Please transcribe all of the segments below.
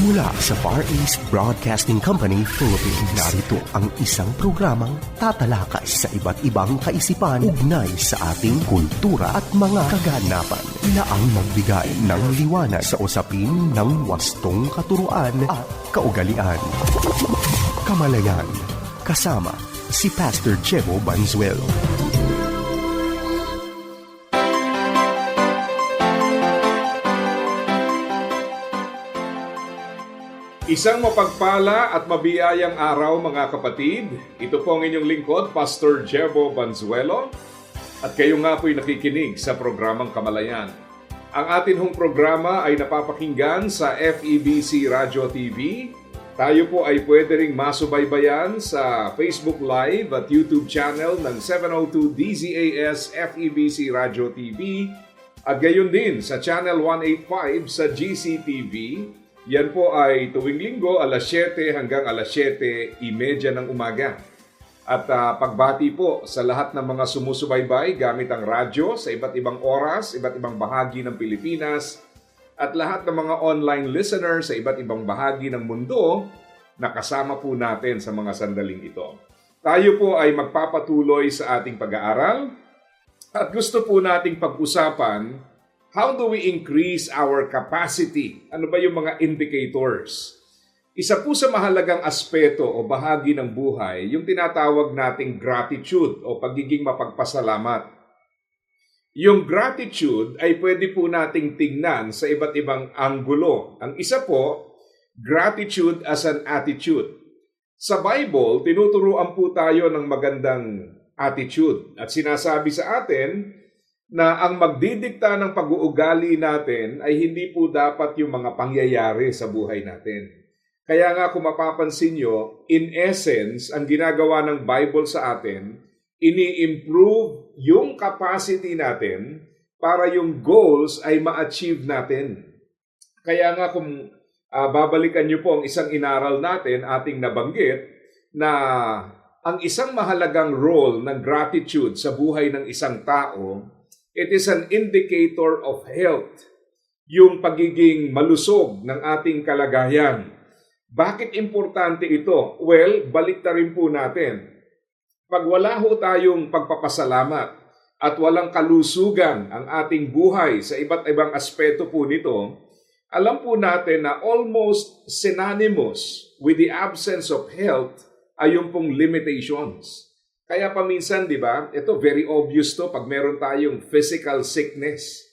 Mula sa Far East Broadcasting Company, Philippines, narito ang isang programang tatalakay sa iba't ibang kaisipan ugnay sa ating kultura at mga kaganapan na ang magbigay ng liwanag sa usapin ng wastong katuruan at kaugalian. Kamalayan, kasama si Pastor Jebo Banzuelo. Isang mapagpala at mabiyayang araw mga kapatid. Ito po ang inyong lingkod, Pastor Jebo Banzuelo. At kayo nga po'y nakikinig sa programang Kamalayan. Ang atin hong programa ay napapakinggan sa FEBC Radio TV. Tayo po ay pwede ring masubaybayan sa Facebook Live at YouTube channel ng 702 DZAS FEBC Radio TV. At gayon din sa Channel 185 sa GCTV. Yan po ay tuwing linggo, alas 7 hanggang alas 7:30 ng umaga. At pagbati po sa lahat ng mga sumusubaybay gamit ang radyo sa iba't ibang oras, iba't ibang bahagi ng Pilipinas, at lahat ng mga online listeners sa iba't ibang bahagi ng mundo na kasama po natin sa mga sandaling ito. Tayo po ay magpapatuloy sa ating pag-aaral at gusto po nating pag-usapan, how do we increase our capacity? Ano ba yung mga indicators? Isa po sa mahalagang aspeto o bahagi ng buhay, yung tinatawag nating gratitude o pagiging mapagpasalamat. Yung gratitude ay pwede po nating tingnan sa iba't ibang anggulo. Ang isa po, gratitude as an attitude. Sa Bible, tinuturuan po tayo ng magandang attitude at sinasabi sa atin na ang magdidikta ng pag-uugali natin ay hindi po dapat yung mga pangyayari sa buhay natin. Kaya nga kung mapapansin nyo, in essence, ang ginagawa ng Bible sa atin, ini-improve yung capacity natin para yung goals ay ma-achieve natin. Kaya nga kung babalikan nyo po ang isang inaral natin, ating nabanggit, na ang isang mahalagang role ng gratitude sa buhay ng isang tao, it is an indicator of health, yung pagiging malusog ng ating kalagayan. Bakit importante ito? Well, balik na rin po natin. Pag wala ho tayong pagpapasalamat at walang kalusugan ang ating buhay sa iba't ibang aspeto po nito, alam po natin na almost synonymous with the absence of health ay yung pong limitations. Kaya paminsan, di ba, ito very obvious to pag meron tayong physical sickness.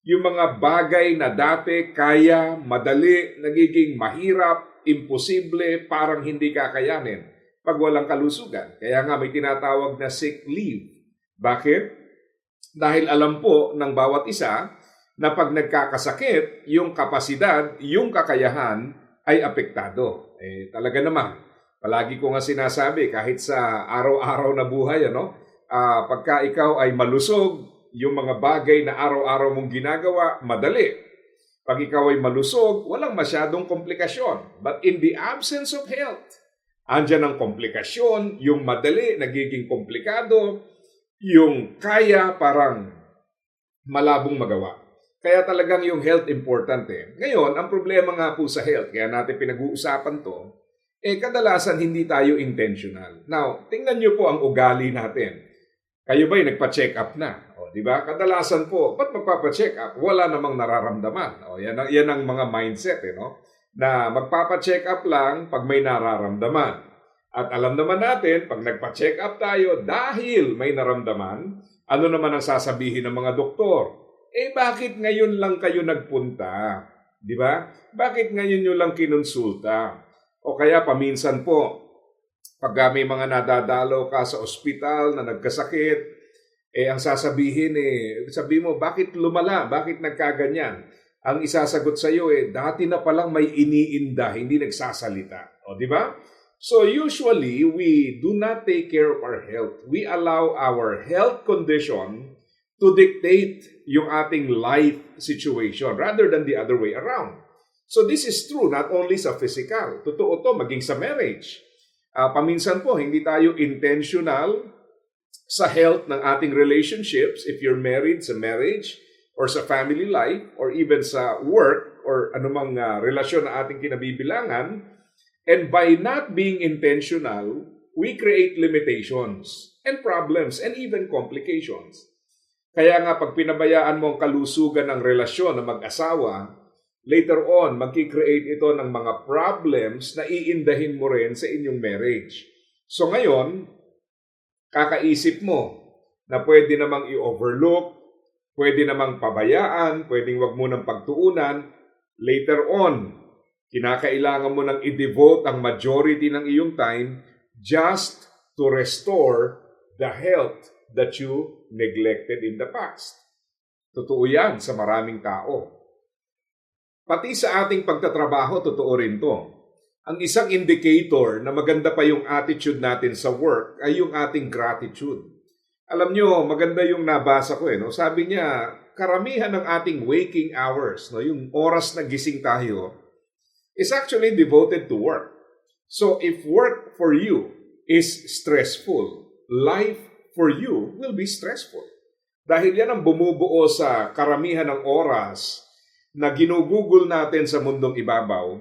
Yung mga bagay na dati kaya, madali, nagiging mahirap, imposible, parang hindi kakayanin pag walang kalusugan. Kaya nga may tinatawag na sick leave. Bakit? Dahil alam po ng bawat isa na pag nagkakasakit, yung kapasidad, yung kakayahan ay apektado. Talaga naman. Palagi ko nga sinasabi, kahit sa araw-araw na buhay, pagka ikaw ay malusog, yung mga bagay na araw-araw mong ginagawa, madali. Pag ikaw ay malusog, walang masyadong komplikasyon. But in the absence of health, andyan ang komplikasyon, yung madali, nagiging komplikado, yung kaya parang malabong magawa. Kaya talagang yung health importante. Ngayon, ang problema nga po sa health, kaya natin pinag-uusapan to, kadalasan hindi tayo intentional. Now, tingnan niyo po ang ugali natin. Kayo ba'y nagpa-check up na? Di ba? Kadalasan po, ba't magpapa-check up? Wala namang nararamdaman. Yan ang mga mindset, na magpapa-check up lang pag may nararamdaman. At alam naman natin, pag nagpa-check up tayo dahil may naramdaman, ano naman ang sasabihin ng mga doktor? Bakit ngayon lang kayo nagpunta? Di ba? Bakit ngayon nyo lang kinonsulta? O kaya paminsan po, pag may mga nadadalaw ka sa ospital na nagkasakit, ang sasabihin sabi mo, bakit lumala? Bakit nagkaganyan? Ang isasagot sa iyo, dati na palang may iniinda, hindi nagsasalita. O, di ba? So usually, we do not take care of our health. We allow our health condition to dictate yung ating life situation rather than the other way around. So this is true not only sa physical. Totoo to maging sa marriage. Paminsan po, hindi tayo intentional sa health ng ating relationships. If you're married sa marriage or sa family life or even sa work, or anumang relasyon na ating kinabibilangan. And by not being intentional, we create limitations and problems and even complications. Kaya nga pag pinabayaan mo ang kalusugan ng relasyon ng mag-asawa, later on, magkikreate ito ng mga problems na iindahin mo rin sa inyong marriage. So ngayon, kakaisip mo na pwede namang i-overlook, pwede namang pabayaan, pwedeng wag mo nang pagtuunan. Later on, kinakailangan mo nang i-devote ang majority ng iyong time just to restore the health that you neglected in the past. Totoo yan sa maraming tao. Pati sa ating pagtatrabaho, totoo rin to. Ang isang indicator na maganda pa yung attitude natin sa work ay yung ating gratitude. Alam nyo, maganda yung nabasa ko. No? Sabi niya, karamihan ng ating waking hours, no? Yung oras na gising tayo, is actually devoted to work. So if work for you is stressful, life for you will be stressful. Dahil yan ang bumubuo sa karamihan ng oras na ginugugol natin sa mundong ibabaw.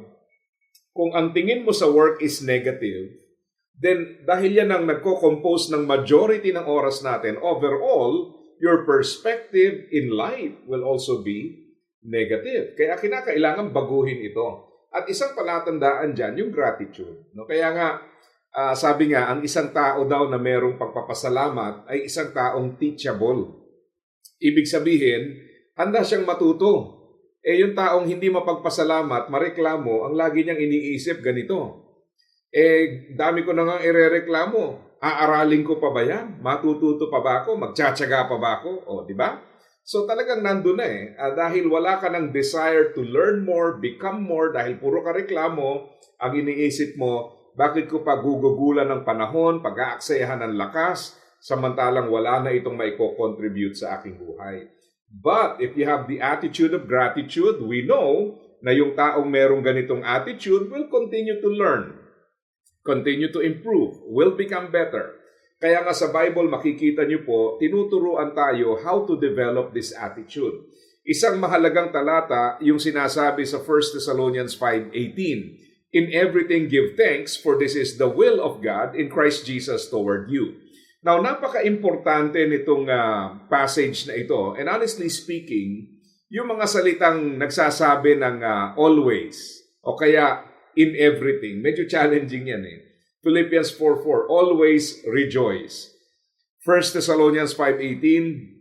Kung ang tingin mo sa work is negative, then dahil yan ang nagko-compose ng majority ng oras natin, overall, your perspective in life will also be negative. Kaya kinakailangan baguhin ito. At isang palatandaan dyan, yung gratitude. No? Kaya nga, sabi nga, ang isang tao daw na merong pagpapasalamat ay isang taong teachable. Ibig sabihin, handa siyang matuto. Yung taong hindi mapagpasalamat, mareklamo, ang lagi niyang iniisip ganito. Dami ko na nga irereklamo. Aaralin ko pa ba yan? Matututo pa ba ako? Magtsatsaga pa ba ako? O, di ba? So talagang nandun na dahil wala ka ng desire to learn more, become more, dahil puro ka reklamo, ang iniisip mo, bakit ko pa gugugulan ng panahon, pag-aaksayahan ng lakas, samantalang wala na itong maiko-contribute sa aking buhay. But if you have the attitude of gratitude, we know na yung taong merong ganitong attitude will continue to learn, continue to improve, will become better. Kaya nga sa Bible, makikita niyo po, tinuturuan tayo how to develop this attitude. Isang mahalagang talata, yung sinasabi sa 1 Thessalonians 5:18, "In everything give thanks, for this is the will of God in Christ Jesus toward you." Now, napaka-importante nitong passage na ito. And honestly speaking, yung mga salitang nagsasabi ng always, o kaya in everything, medyo challenging yan Philippians 4:4, always rejoice. 1 Thessalonians 5:18,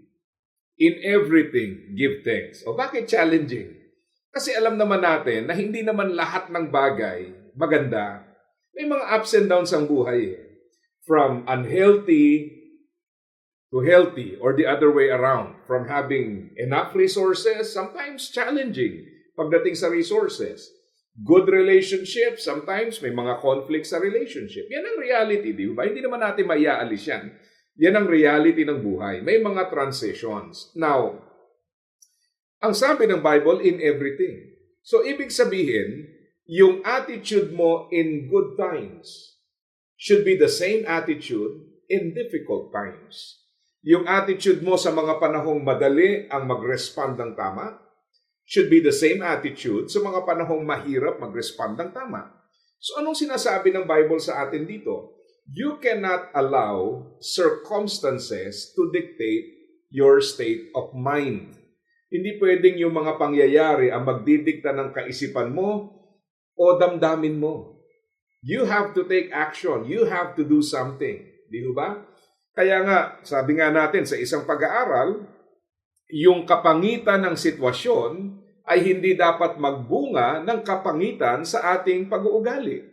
in everything give thanks. O bakit challenging? Kasi alam naman natin na hindi naman lahat ng bagay maganda. May mga ups and downs ang buhay From unhealthy to healthy, or the other way around. From having enough resources, sometimes challenging pagdating sa resources. Good relationship, sometimes may mga conflicts sa relationship. Yan ang reality, di ba? Hindi naman natin maiaalis yan. Yan ang reality ng buhay. May mga transitions. Now, ang sabi ng Bible, in everything. So, ibig sabihin, yung attitude mo in good times should be the same attitude in difficult times. Yung attitude mo sa mga panahong madali ang mag-respond ng tama should be the same attitude sa mga panahong mahirap mag-respond ng tama. So anong sinasabi ng Bible sa atin dito? You cannot allow circumstances to dictate your state of mind. Hindi pwedeng yung mga pangyayari ang magdidikta ng kaisipan mo o damdamin mo. You have to take action. You have to do something. Di ba? Kaya nga, sabi nga natin sa isang pag-aaral, yung kapangitan ng sitwasyon ay hindi dapat magbunga ng kapangitan sa ating pag-uugali.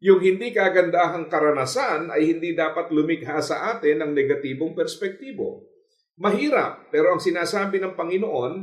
Yung hindi kagandahang karanasan ay hindi dapat lumikha sa atin ng negatibong perspektibo. Mahirap, pero ang sinasabi ng Panginoon,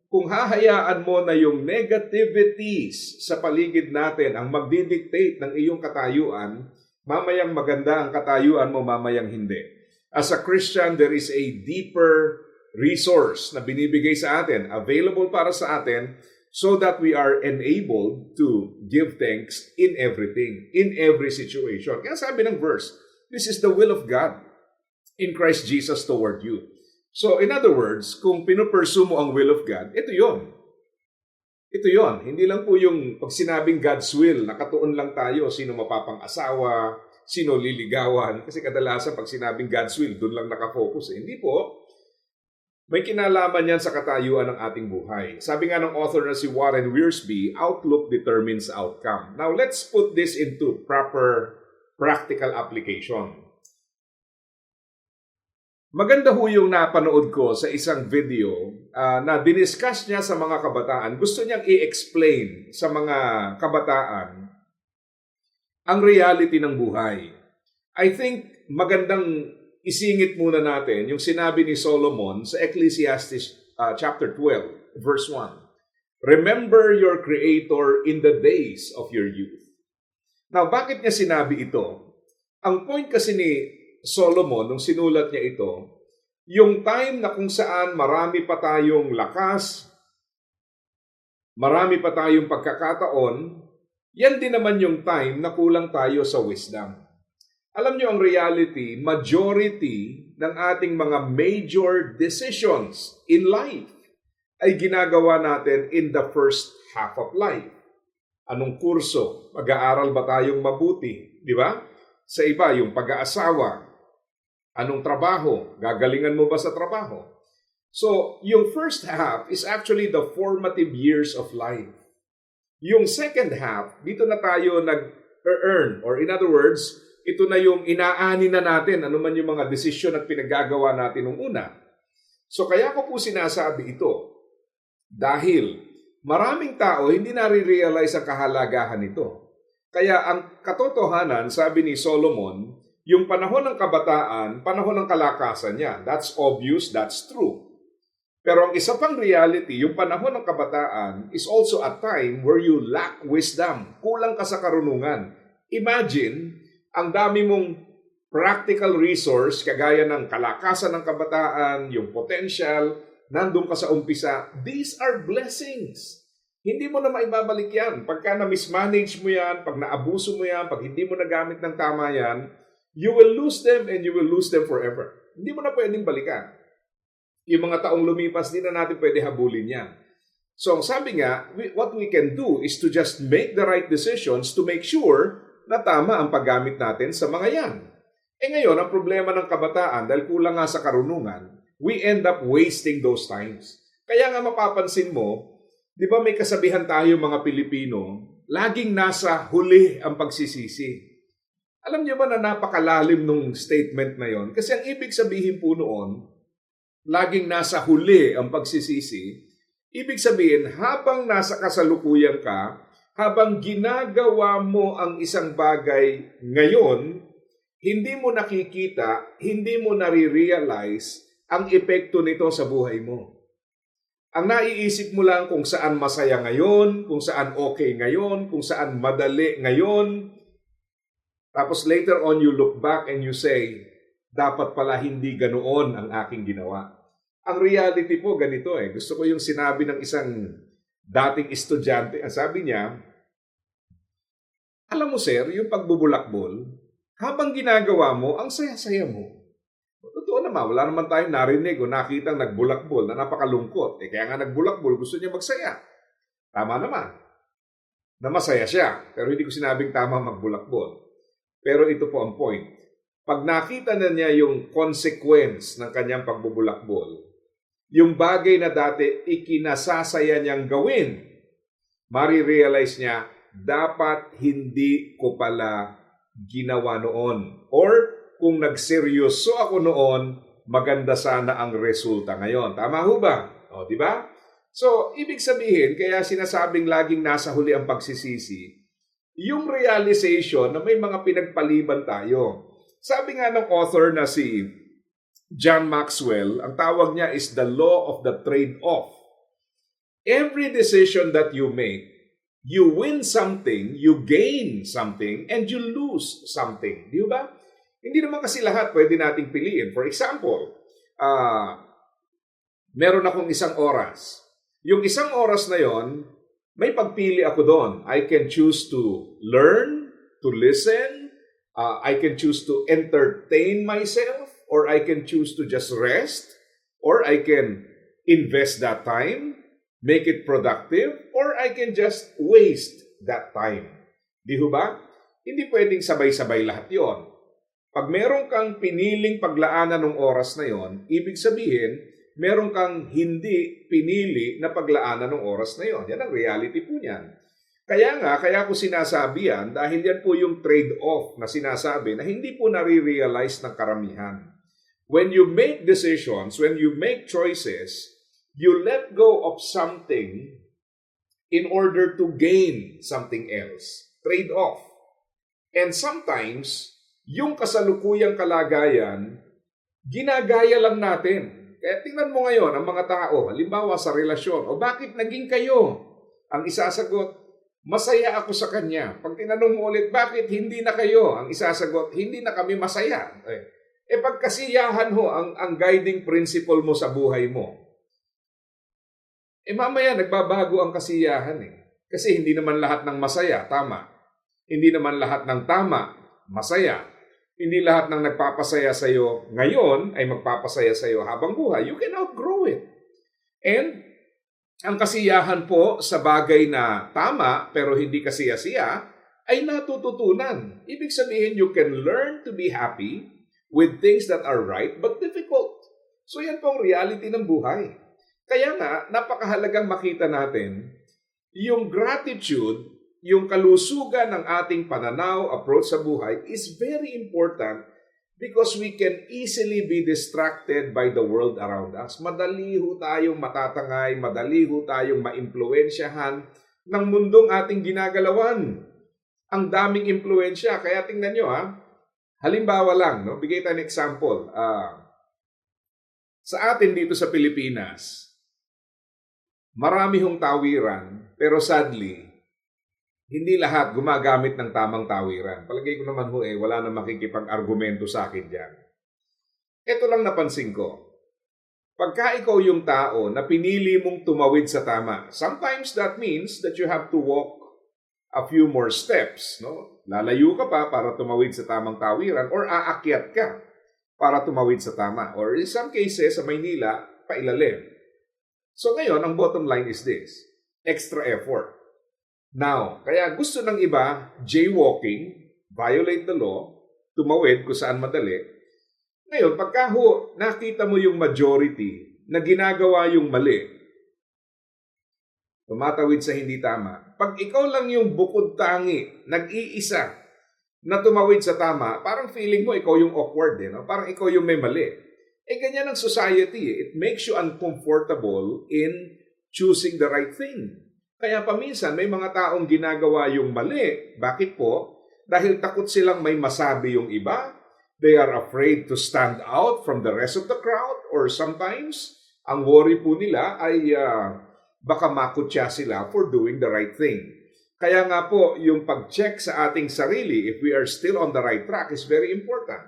kung hahayaan mo na yung negativities sa paligid natin ang magdidictate ng iyong katayuan, mamayang maganda ang katayuan mo, mamayang hindi. As a Christian, there is a deeper resource na binibigay sa atin, available para sa atin, so that we are enabled to give thanks in everything, in every situation. Kaya sabi ng verse, this is the will of God in Christ Jesus toward you. So, in other words, kung pinupursue mo ang will of God, ito yon. Ito yon, hindi lang po yung pag sinabing God's will, nakatuon lang tayo sino mapapang-asawa, sino liligawan. Kasi kadalasan pag sinabing God's will, doon lang nakafocus. Hindi po. May kinalaman yan sa katayuan ng ating buhay. Sabi nga ng author na si Warren Wiersbe, outlook determines outcome. Now, let's put this into proper practical application. Maganda ho yung napanood ko sa isang video na diniscuss niya sa mga kabataan. Gusto niyang i-explain sa mga kabataan ang reality ng buhay. I think magandang isingit muna natin yung sinabi ni Solomon sa Ecclesiastes chapter 12, verse 1. Remember your Creator in the days of your youth. Now, bakit niya sinabi ito? Ang point kasi ni Solomon, nung sinulat niya ito, yung time na kung saan marami pa tayong lakas, marami pa tayong pagkakataon, yan din naman yung time na kulang tayo sa wisdom. Alam niyo ang reality, majority ng ating mga major decisions in life ay ginagawa natin in the first half of life. Anong kurso? Mag-aaral ba tayong mabuti? Di ba? Sa iba, yung pag-aasawa. Anong trabaho? Gagalingan mo ba sa trabaho? So, yung first half is actually the formative years of life. Yung second half, dito na tayo nag-earn, or in other words, ito na yung inaani na natin, ano man yung mga desisyon at pinagagawa natin nung una. So kaya ko po sinasabi ito, dahil maraming tao hindi nare-realize ang kahalagahan nito. Kaya ang katotohanan, sabi ni Solomon, yung panahon ng kabataan, panahon ng kalakasan niya. That's obvious, that's true. Pero ang isa pang reality, yung panahon ng kabataan is also a time where you lack wisdom. Kulang ka sa karunungan. Imagine, ang dami mong practical resource, kagaya ng kalakasan ng kabataan, yung potential, nandun ka sa umpisa. These are blessings. Hindi mo na maibabalik yan. Pagka na-mismanage mo yan, pag naabuso mo yan, pag hindi mo nagamit ng tama yan, you will lose them and you will lose them forever. Hindi mo na pwedeng balikan. Yung mga taong lumipas, hindi na natin pwede habulin yan. So, sabi nga, what we can do is to just make the right decisions to make sure na tama ang paggamit natin sa mga yan. Ngayon, ang problema ng kabataan, dahil kulang nga sa karunungan, we end up wasting those times. Kaya nga mapapansin mo, di ba may kasabihan tayo mga Pilipino, laging nasa huli ang pagsisisi. Alam niyo ba na napakalalim nung statement na yon? Kasi ang ibig sabihin po noon, laging nasa huli ang pagsisisi, ibig sabihin, habang nasa kasalukuyan ka, habang ginagawa mo ang isang bagay ngayon, hindi mo nakikita, hindi mo nare-realize ang epekto nito sa buhay mo. Ang naiisip mo lang kung saan masaya ngayon, kung saan okay ngayon, kung saan madali ngayon. Tapos later on you look back and you say, dapat pala hindi ganoon ang aking ginawa. Ang reality po ganito eh. Gusto ko yung sinabi ng isang dating estudyante. Sabi niya, alam mo sir, yung pagbubulakbol, habang ginagawa mo, ang saya-saya mo. Totoo naman, wala naman tayong narinig o nakitang nagbulakbol na napakalungkot. Kaya nga nagbulakbol, gusto niya magsaya. Tama naman. Na masaya siya. Pero hindi ko sinabing tama magbulakbol. Pero ito po ang point. Pag nakita na niya yung consequence ng kanyang pagbubulakbol, yung bagay na dati ikinasasaya niyang gawin, marirealize niya, dapat hindi ko pala ginawa noon. Or kung nagseryoso ako noon, maganda sana ang resulta ngayon. Tama ho ba? O, di ba? So, ibig sabihin, kaya sinasabing laging nasa huli ang pagsisisi, yung realization na may mga pinagpaliban tayo. Sabi nga ng author na si John Maxwell, ang tawag niya is the law of the trade-off. Every decision that you make, you win something, you gain something, and you lose something. Di ba? Hindi naman kasi lahat pwede nating piliin. For example, meron akong isang oras. Yung isang oras na yon, may pagpili ako doon. I can choose to learn, to listen. I can choose to entertain myself, or I can choose to just rest, or I can invest that time make it productive, or I can just waste that time. Di ho ba? Hindi pwedeng sabay-sabay lahat yon. Pag meron kang piniling paglaanan ng oras na yon, ibig sabihin, meron kang hindi pinili na paglaanan ng oras na yon. Yan ang reality po niyan. Kaya ko sinasabi yan dahil yan po yung trade-off na sinasabi na hindi po nare-realize ng karamihan. When you make decisions, when you make choices, you let go of something in order to gain something else. Trade-off. And sometimes, yung kasalukuyang kalagayan, ginagaya lang natin. Kaya tingnan mo ngayon ang mga tao, halimbawa sa relasyon, o bakit naging kayo? Ang isasagot, masaya ako sa kanya. Pag tinanong mo ulit, bakit hindi na kayo? Ang isasagot, hindi na kami masaya. Pagkasiyahan ho ang guiding principle mo sa buhay mo. Mamaya nagbabago ang kasiyahan Kasi hindi naman lahat ng masaya, tama. Hindi naman lahat ng tama, masaya. Hindi lahat ng nagpapasaya sa iyo ngayon ay magpapasaya sa iyo habang buhay. You can outgrow it. And ang kasiyahan po sa bagay na tama pero hindi kasiya-siya ay natututunan. Ibig sabihin, you can learn to be happy with things that are right but difficult. So yan po ang reality ng buhay. Kaya nga, napakahalagang makita natin yung gratitude, yung kalusugan ng ating pananaw, approach sa buhay is very important because we can easily be distracted by the world around us. Madali ho tayong matatangay, madali ho tayong maimpluwensyahan ng mundong ating ginagalawan. Ang daming impluwensya. Kaya tingnan nyo halimbawa lang, bigay tayo ng example. Sa atin dito sa Pilipinas, marami hong tawiran, pero sadly, hindi lahat gumagamit ng tamang tawiran. Palagay ko naman wala na makikipag-argumento sa akin dyan. Ito lang napansin ko. Pagka ikaw yung tao na pinili mong tumawid sa tama, sometimes that means that you have to walk a few more steps. Lalayo ka pa para tumawid sa tamang tawiran or aakyat ka para tumawid sa tama. Or in some cases, sa Maynila, pailalim. So ngayon, ang bottom line is this. Extra effort. Now, kaya gusto ng iba, jaywalking, violate the law, tumawid kung saan madali. Ngayon, pagka nakita mo yung majority na ginagawa yung mali, tumatawid sa hindi tama, pag ikaw lang yung bukod tangi, nag-iisa, na tumawid sa tama, parang feeling mo ikaw yung awkward, Parang ikaw yung may mali. Ganyan ang society. It makes you uncomfortable in choosing the right thing. Kaya paminsan may mga taong ginagawa yung mali. Bakit po? Dahil takot silang may masabi yung iba. They are afraid to stand out from the rest of the crowd. Or sometimes, ang worry po nila ay baka makutya sila for doing the right thing. Kaya nga po, yung pag-check sa ating sarili, if we are still on the right track, is very important.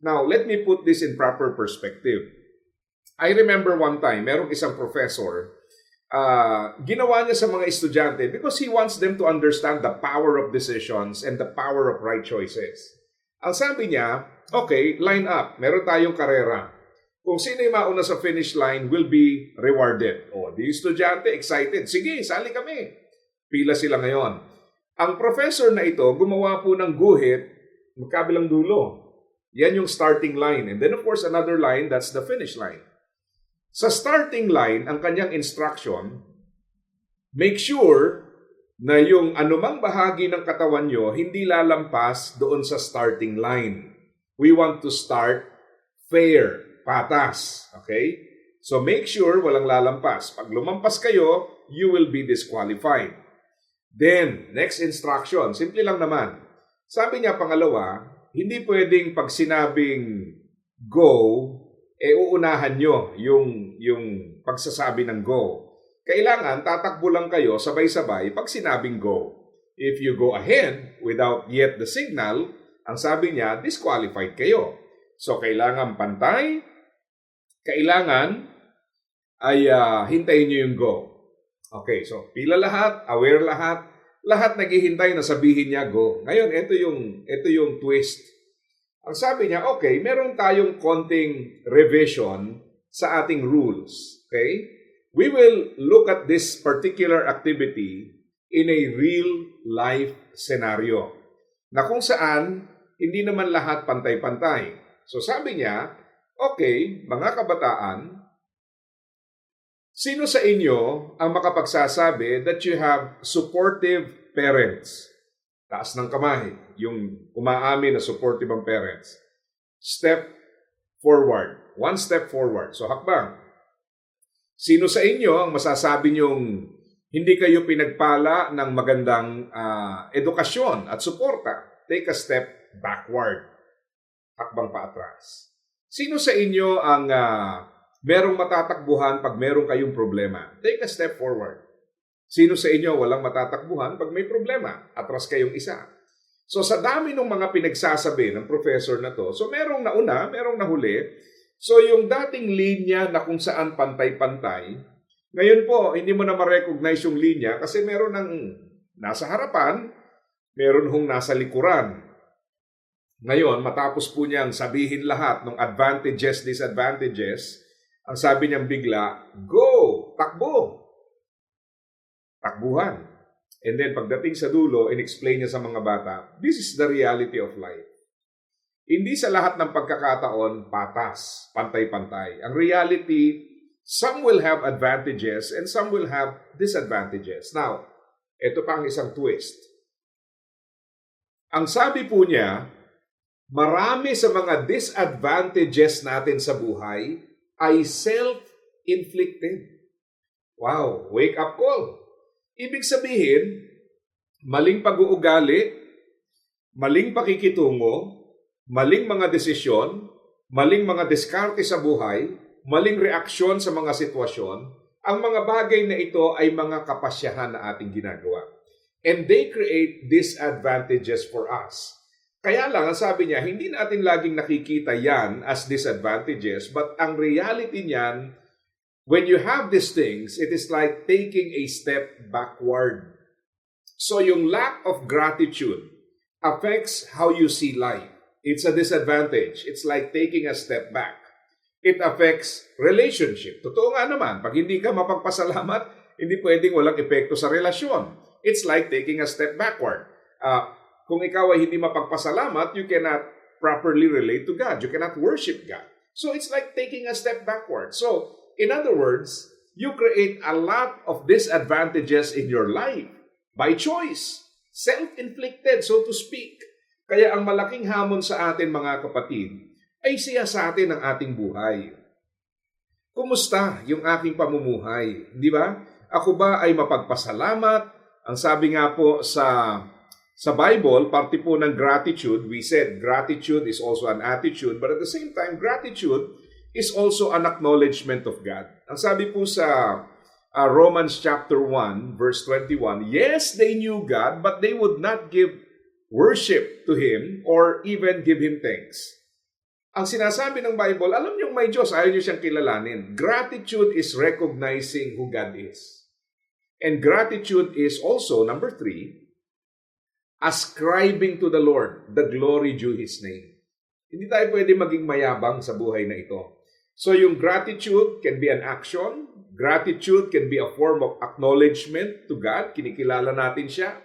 Now, let me put this in proper perspective. I remember one time, merong isang professor, ginawa niya sa mga estudyante because he wants them to understand the power of decisions and the power of right choices. Ang sabi niya, okay, line up. Meron tayong karera. Kung sino yung mauna sa finish line will be rewarded. Di estudyante, excited. Sige, sali kami. Pila sila ngayon. Ang professor na ito, gumawa po ng guhit, magkabilang dulo. Yan yung starting line. And then of course, another line, that's the finish line. Sa starting line, ang kanyang instruction, make sure na yung anumang bahagi ng katawan nyo hindi lalampas doon sa starting line. We want to start fair, patas. Okay? So make sure walang lalampas. Pag lumampas kayo, you will be disqualified. Then, next instruction, simple lang naman. Sabi niya pangalawa, hindi pwedeng pag sinabing go, uunahan nyo yung pagsasabi ng go. Kailangan tatakbo lang kayo sabay-sabay pag sinabing go. If you go ahead without yet the signal, ang sabi niya, disqualified kayo. So, kailangan pantay, kailangan ay hintayin nyo yung go. Okay, so pila lahat, aware lahat naghihintay na sabihin niya go. Ngayon, ito yung twist. Ang sabi niya, okay, meron tayong konting revision sa ating rules. Okay? we will look at this particular activity in a real-life scenario na kung saan hindi naman lahat pantay-pantay. So sabi niya, okay, mga kabataan, sino sa inyo ang makapagsasabi that you have supportive parents? Taas ng kamay, yung umaamin na supportive ang parents. Step forward. One step forward. So hakbang. Sino sa inyo ang masasabi niyong hindi kayo pinagpala ng magandang edukasyon at suporta? Take a step backward. Hakbang paatras. Sino sa inyo ang merong matatakbuhan pag merong kayong problema? Take a step forward. Sino sa inyo walang matatakbuhan pag may problema? Atras kayong isa. So sa dami ng mga pinagsasabi ng professor na to, so merong nauna, merong nahuli. So yung dating linya na kung saan pantay-pantay, ngayon po, hindi mo na ma-recognize yung linya kasi meron ng nasa harapan, meron hong nasa likuran. Ngayon, matapos po niyang sabihin lahat ng advantages, disadvantages, ang sabi niyang bigla, go! Takbo! Takbuhan. And then pagdating sa dulo, in-explain niya sa mga bata, this is the reality of life. Hindi sa lahat ng pagkakataon, patas, pantay-pantay. Ang reality, some will have advantages and some will have disadvantages. Now, ito pa ang isang twist. Ang sabi po niya, marami sa mga disadvantages natin sa buhay ay self-inflicted. Wow, wake up call. Ibig sabihin, maling pag-uugali, maling pakikitungo, maling mga desisyon, maling mga diskarte sa buhay, maling reaksyon sa mga sitwasyon, ang mga bagay na ito ay mga kapasyahan na ating ginagawa. And they create disadvantages for us. Kaya lang, ang sabi niya, hindi natin laging nakikita yan as disadvantages, but ang reality niyan, when you have these things, it is like taking a step backward. So yung lack of gratitude affects how you see life. It's a disadvantage. It's like taking a step back. It affects relationship. Totoo nga naman, pag hindi ka mapagpasalamat, hindi pwedeng walang epekto sa relasyon. It's like taking a step backward. Kung ikaw ay hindi mapagpasalamat, you cannot properly relate to God. You cannot worship God. So it's like taking a step backward. So, in other words, you create a lot of disadvantages in your life by choice. Self-inflicted, so to speak. Kaya ang malaking hamon sa atin, mga kapatid, ay siya sa atin ang ating buhay. Kumusta yung aking pamumuhay? Di ba? Ako ba ay mapagpasalamat? Ang sabi nga po sa Bible, parte po ng gratitude, we said gratitude is also an attitude, but at the same time, gratitude is also an acknowledgement of God. Ang sabi po sa Romans chapter 1, verse 21, yes, they knew God, but they would not give worship to Him or even give Him thanks. Ang sinasabi ng Bible, alam niyong may Diyos, ayaw niyo siyang kilalanin. Gratitude is recognizing who God is. And gratitude is also, number 3, ascribing to the Lord the glory due His name. Hindi tayo pwede maging mayabang sa buhay na ito. So yung gratitude can be an action. Gratitude can be a form of acknowledgement to God. Kinikilala natin siya.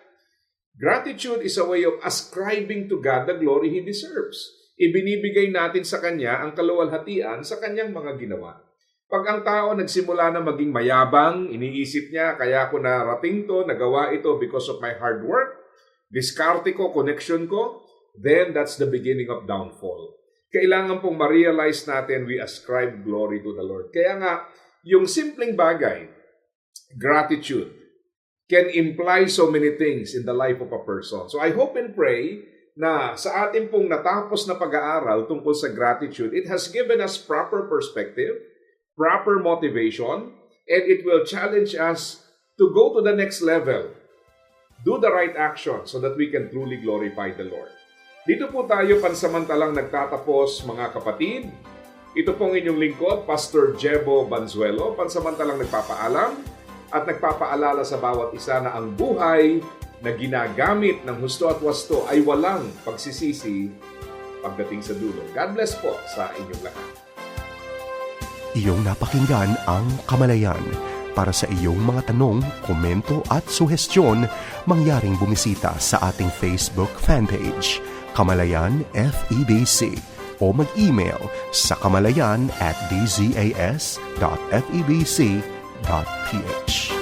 Gratitude is a way of ascribing to God the glory He deserves. Ibinibigay natin sa Kanya ang kaluwalhatian sa Kanyang mga ginawa. Pag ang tao nagsimula na maging mayabang, iniisip niya, kaya ko narating to, nagawa ito because of my hard work, diskarte ko, connection ko, then that's the beginning of downfall. Kailangan pong ma-realize natin we ascribe glory to the Lord. Kaya nga, yung simpleng bagay, gratitude, can imply so many things in the life of a person. So I hope and pray na sa ating pong natapos na pag-aaral tungkol sa gratitude, it has given us proper perspective, proper motivation, and it will challenge us to go to the next level. Do the right action so that we can truly glorify the Lord. Dito po tayo pansamantalang nagtatapos, mga kapatid. Ito pong inyong lingkod, Pastor Jebo Banzuelo, pansamantalang nagpapaalam at nagpapaalala sa bawat isa na ang buhay na ginagamit ng husto at wasto ay walang pagsisisi pagdating sa dulo. God bless po sa inyong lahat. Iyong napakinggan ang Kamalayan, para sa iyong mga tanong, komento at suhestyon, mangyaring bumisita sa ating Facebook fanpage, Kamalayan FEBC, o mag-email sa kamalayan@dzas.febc.ph.